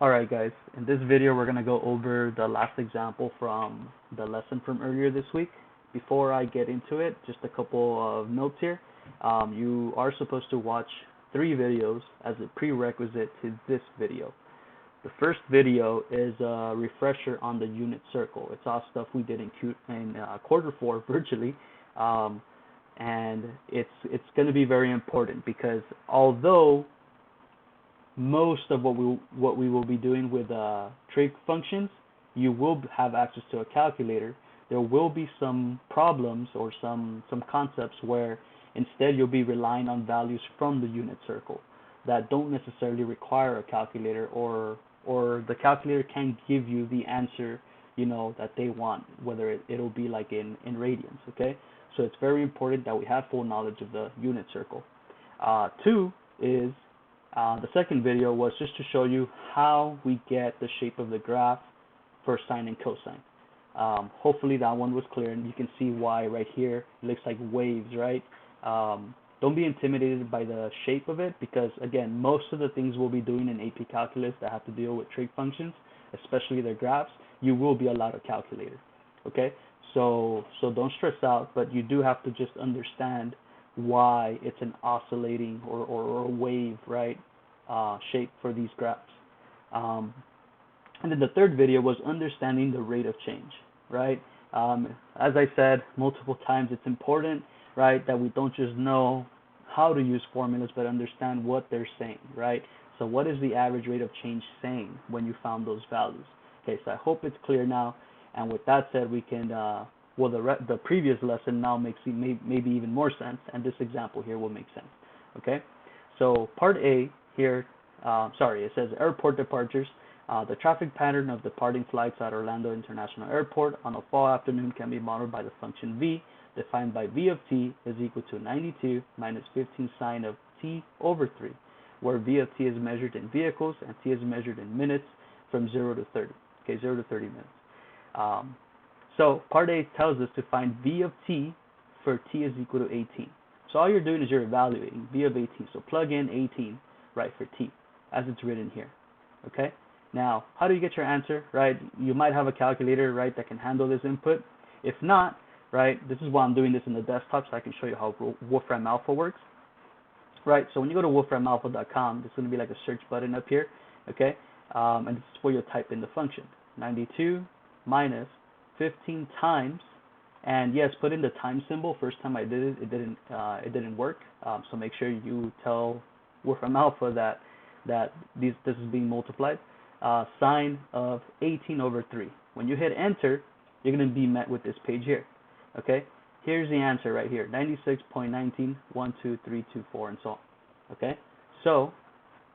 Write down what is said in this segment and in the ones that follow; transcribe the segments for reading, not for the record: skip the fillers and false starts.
Alright guys, in this video we're going to go over the last example from the lesson from earlier this week. Before I get into it, just a couple of notes here. You are supposed to watch 3 videos as a prerequisite to this video. The first video is a refresher on the unit circle. It's all stuff we did in quarter 4 virtually, and it's going to be very important because although most of what we will be doing with trig functions, you will have access to a calculator. There will be some problems or some concepts where instead you'll be relying on values from the unit circle that don't necessarily require a calculator, or the calculator can give you the answer that they want, whether it'll be like in radians. Okay, so it's very important that we have full knowledge of the unit circle. 2 is the second video was just to show you how we get the shape of the graph for sine and cosine. Hopefully that one was clear, and you can see why right here it looks like waves, right? Don't be intimidated by the shape of it, because again, most of the things we'll be doing in AP Calculus that have to deal with trig functions, especially their graphs, you will be allowed a calculator. Okay, so don't stress out, but you do have to just understand why it's an oscillating or a wave, right, shape for these graphs. And then the third video was understanding the rate of change, right? As I said multiple times, it's important, right, that we don't just know how to use formulas, but understand what they're saying, right? So what is the average rate of change saying when you found those values? Okay, so I hope it's clear now. And with that said, we can well, the previous lesson now makes maybe even more sense, and this example here will make sense. Okay, so part A here, it says airport departures. The traffic pattern of departing flights at Orlando International Airport on a fall afternoon can be modeled by the function v, defined by v of t is equal to 92 minus 15 sine of t over 3, where v of t is measured in vehicles and t is measured in minutes from 0 to 30. Okay, 0 to 30 minutes. So part A tells us to find v of t for t is equal to 18. So all you're doing is you're evaluating v of 18. So plug in 18, right, for t, as it's written here. Okay? Now, how do you get your answer, right? You might have a calculator, right, that can handle this input. If not, right, this is why I'm doing this in the desktop, so I can show you how Wolfram Alpha works. Right, so when you go to wolframalpha.com, there's going to be like a search button up here, okay? And this is where you'll type in the function, 92 minus 15 times, and yes, put in the time symbol. First time I did it, it didn't work. So make sure you tell Wolfram Alpha that this is being multiplied. Sine of 18 over 3. When you hit enter, you're going to be met with this page here. Okay, here's the answer right here: 96.19, 1, 2, 3, 2, 4, and so on. Okay, so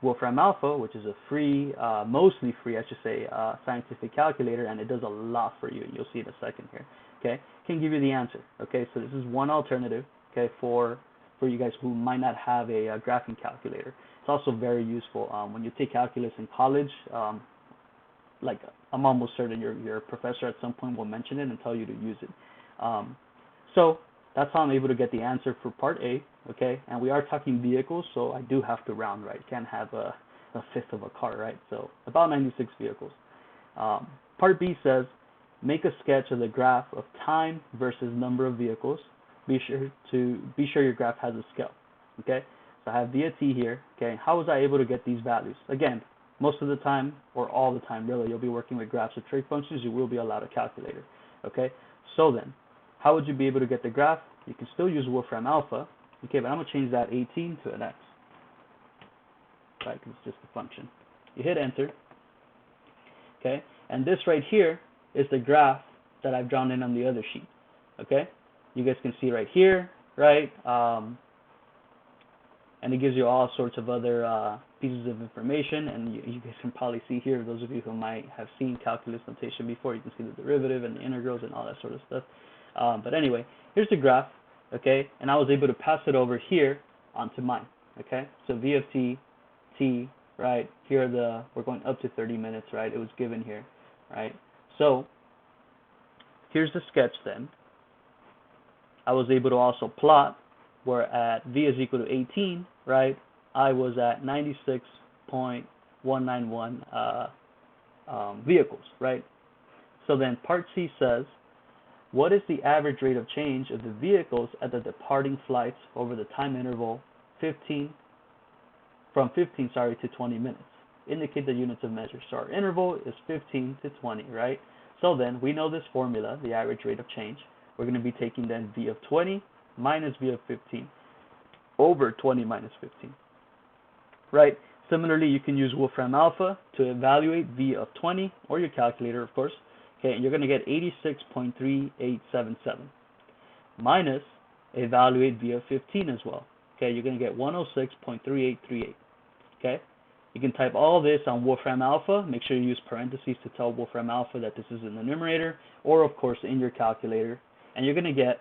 Wolfram Alpha, which is a free, mostly free, I should say, scientific calculator, and it does a lot for you. You'll see in a second here. Okay, can give you the answer. Okay, so this is one alternative. Okay, for you guys who might not have a graphing calculator. It's also very useful when you take calculus in college. Like I'm almost certain your professor at some point will mention it and tell you to use it. So that's how I'm able to get the answer for part A. Okay, and we are talking vehicles, so I do have to round, right? Can't have a fifth of a car, right? So about 96 vehicles. Part B says, make a sketch of the graph of time versus number of vehicles. Be sure your graph has a scale. Okay, so I have v of t here. Okay, how was I able to get these values? Again, most of the time, or all the time really, you'll be working with graphs of trig functions. You will be allowed a calculator. Okay, so then, how would you be able to get the graph? You can still use Wolfram Alpha. Okay, but I'm going to change that 18 to an x, right, because it's just a function. You hit enter, okay, and this right here is the graph that I've drawn in on the other sheet, okay? You guys can see right here, right, and it gives you all sorts of other pieces of information, and you guys can probably see here, those of you who might have seen calculus notation before, you can see the derivative and the integrals and all that sort of stuff. But anyway, here's the graph. Okay, and I was able to pass it over here onto mine. Okay, so v of t, right, here we're going up to 30 minutes, right, it was given here, right, so here's the sketch then. I was able to also plot where at v is equal to 18, right, I was at 96.19 191 vehicles, right? So then part C says, what is the average rate of change of the vehicles at the departing flights over the time interval from 15 to 20 minutes? Indicate the units of measure. So our interval is 15 to 20, right? So then we know this formula, the average rate of change. We're going to be taking then V of 20 minus V of 15 over 20 minus 15, right? Similarly, you can use Wolfram Alpha to evaluate V of 20, or your calculator, of course. Okay, and you're going to get 86.3877 minus evaluate V of 15 as well. Okay, you're going to get 106.3838. Okay, you can type all this on Wolfram Alpha. Make sure you use parentheses to tell Wolfram Alpha that this is in the numerator, or of course in your calculator, and you're going to get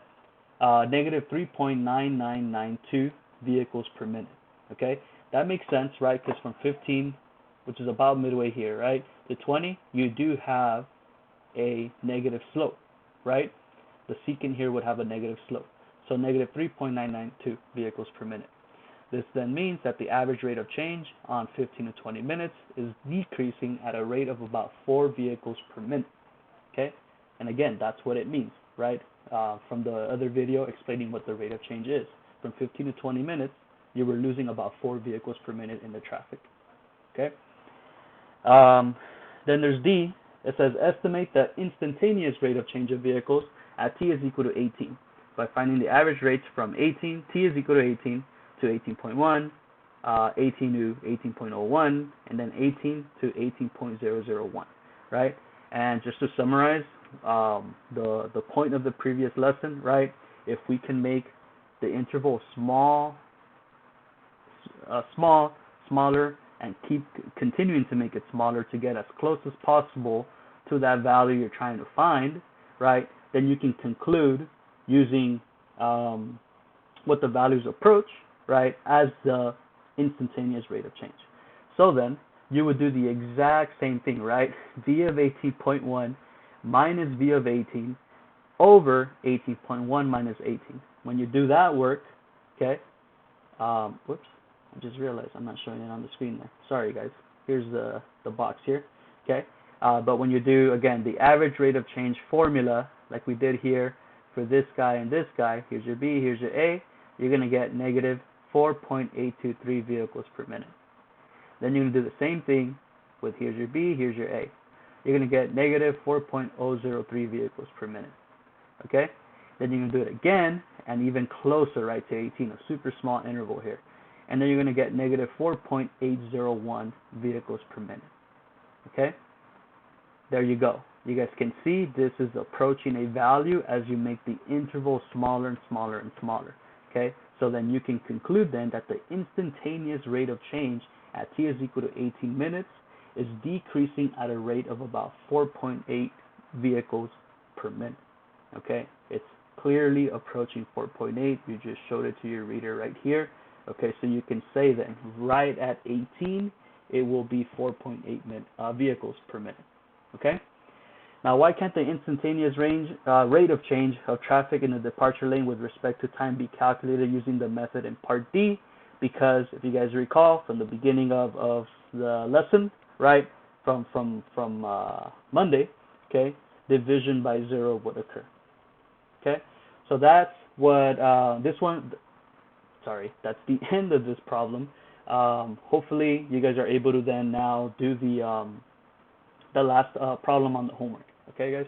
negative 3.9992 vehicles per minute. Okay, that makes sense, right? Because from 15, which is about midway here, right, to 20, you do have a negative slope, right? The secant here would have a negative slope. So negative 3.992 vehicles per minute. This then means that the average rate of change on 15 to 20 minutes is decreasing at a rate of about 4 vehicles per minute. Okay? And again, that's what it means, right? From the other video explaining what the rate of change is. From 15 to 20 minutes, you were losing about 4 vehicles per minute in the traffic. Okay? Then there's D. It says estimate the instantaneous rate of change of vehicles at t is equal to 18 by finding the average rates from 18, t is equal to 18 to 18.1, 18 to 18.01, and then 18 to 18.001, right? And just to summarize, the point of the previous lesson, right? If we can make the interval smaller, and keep continuing to make it smaller to get as close as possible to that value you're trying to find, right? Then you can conclude using what the values approach, right, as the instantaneous rate of change. So then you would do the exact same thing, right? V of 18.1 minus V of 18 over 18.1 minus 18. When you do that work, okay, whoops, I just realized I'm not showing it on the screen there. Sorry, guys. Here's the box here, okay? But when you do, again, the average rate of change formula, like we did here for this guy and this guy, here's your B, here's your A, you're going to get negative 4.823 vehicles per minute. Then you're going to do the same thing with here's your B, here's your A. You're going to get negative 4.003 vehicles per minute, okay? Then you're going to do it again, and even closer, right, to 18, a super small interval here. And then you're going to get negative 4.801 vehicles per minute. Okay? There you go. You guys can see this is approaching a value as you make the interval smaller and smaller and smaller. Okay? So then you can conclude then that the instantaneous rate of change at t is equal to 18 minutes is decreasing at a rate of about 4.8 vehicles per minute. Okay? It's clearly approaching 4.8. You just showed it to your reader right here. Okay, so you can say then, right at 18, it will be 4.8 vehicles per minute. Okay? Now, why can't the instantaneous rate of change of traffic in the departure lane with respect to time be calculated using the method in Part D? Because if you guys recall from the beginning of the lesson, right, from Monday, okay, division by 0 would occur. Okay, so that's what that's the end of this problem. Hopefully you guys are able to then now do the last problem on the homework. Okay, guys?